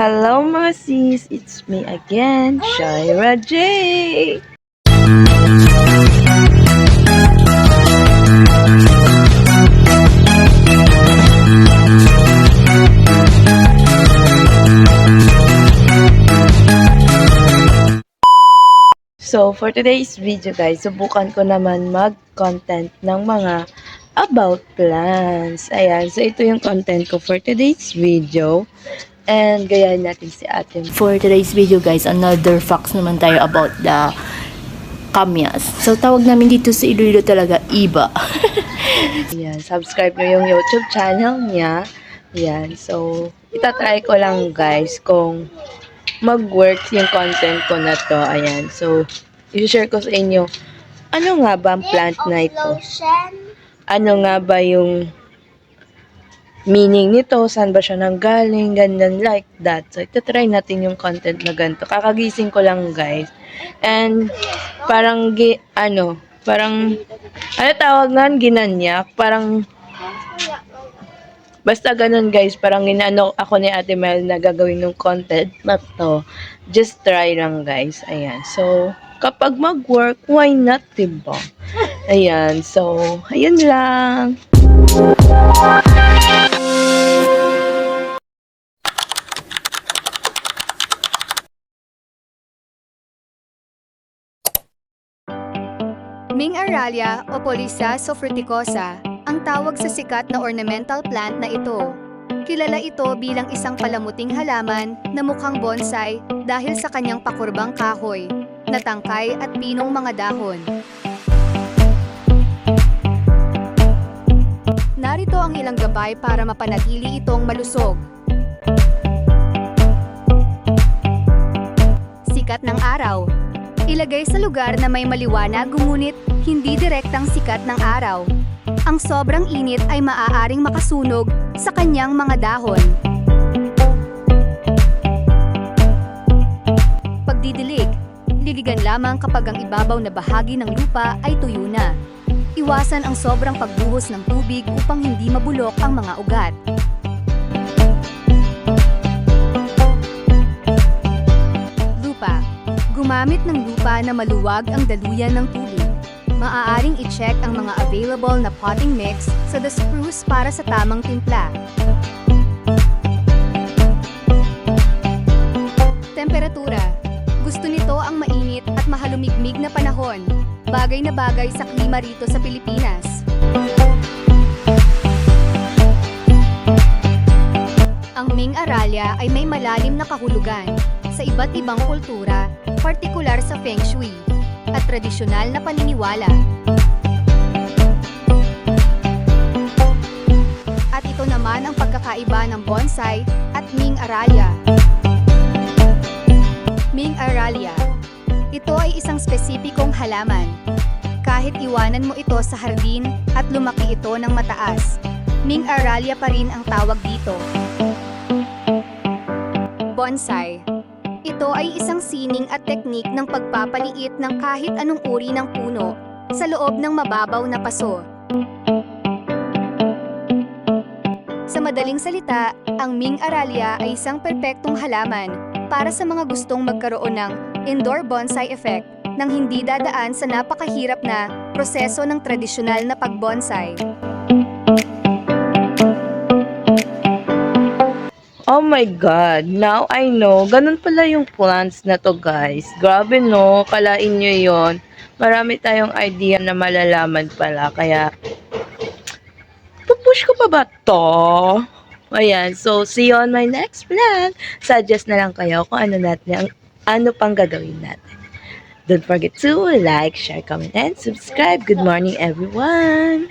Hello mga sis, it's me again, Shaira J. So, for today's video guys, subukan ko naman mag-content ng mga about plants. Ayan, so ito yung content ko for today's video. And gayahin natin si ate. For today's video guys, another facts naman tayo about the kamyas. So tawag namin dito sa Iloilo talaga, iba. Ayan, subscribe nyo yung YouTube channel niya. Ayan, so itatry ko lang guys kung mag-work yung content ko na to. Ayan, so i-share ko sa inyo ano nga ba ang plant na ito? Ano nga ba yung meaning nito, saan ba siya nanggaling, ganyan like that. So, ito-try natin yung content na ganito. Kakagising ko lang, guys. And, parang, ano tawag nga, ginanyak, parang, basta ganun, guys, parang ginano ako ni Ate Mel na gagawin ng content na to. Just try lang, guys. Ayan. So, kapag mag-work, why not, diba? Ayan. So, ayun lang. Ming Aralia o Polisa sofruticosa ang tawag sa sikat na ornamental plant na ito. Kilala ito bilang isang palamuting halaman na mukhang bonsai dahil sa kanyang pakurbang kahoy, natangkay at pinong mga dahon. Narito ang ilang gabay para mapanatili itong malusog. Sikat ng araw. Ilagay sa lugar na may maliwanag ngunit hindi direktang sikat ng araw. Ang sobrang init ay maaaring makasunog sa kanyang mga dahon. Pagdidilig. Liligan lamang kapag ang ibabaw na bahagi ng lupa ay tuyo na. Iwasan ang sobrang pagbuhos ng tubig upang hindi mabulok ang mga ugat. Lupa. Gumamit ng lupa na maluwag ang daluyan ng tubig. Maaaring i-check ang mga available na potting mix sa The Spruce para sa tamang timpla. Temperatura. Gusto nito ang mainit at mahalumigmig na panahon. Bagay na bagay sa klima rito sa Pilipinas. Ang Ming Aralia ay may malalim na kahulugan sa iba't ibang kultura, partikular sa Feng Shui at tradisyonal na paniniwala. At ito naman ang pagkakaiba ng bonsai at Ming Aralia. Ming Aralia. Ito ay isang spesipikong halaman. Kahit iwanan mo ito sa hardin at lumaki ito ng mataas, Ming Aralia pa rin ang tawag dito. Bonsai. Ito ay isang sining at teknik ng pagpapaliit ng kahit anong uri ng puno sa loob ng mababaw na paso. Sa madaling salita, ang Ming Aralia ay isang perpektong halaman para sa mga gustong magkaroon ng indoor bonsai effect nang hindi dadaan sa napakahirap na proseso ng tradisyonal na pagbonsai. Oh my God, now I know. Ganun pala yung plants na to guys. Grabe no, kalain nyo yon. Marami tayong idea na malalaman pala. Kaya, pupush ko pa ba to? Ayan, so see you on my next vlog. Suggest na lang kayo kung ano pang gagawin natin. Don't forget to like, share, comment, and subscribe. Good morning everyone!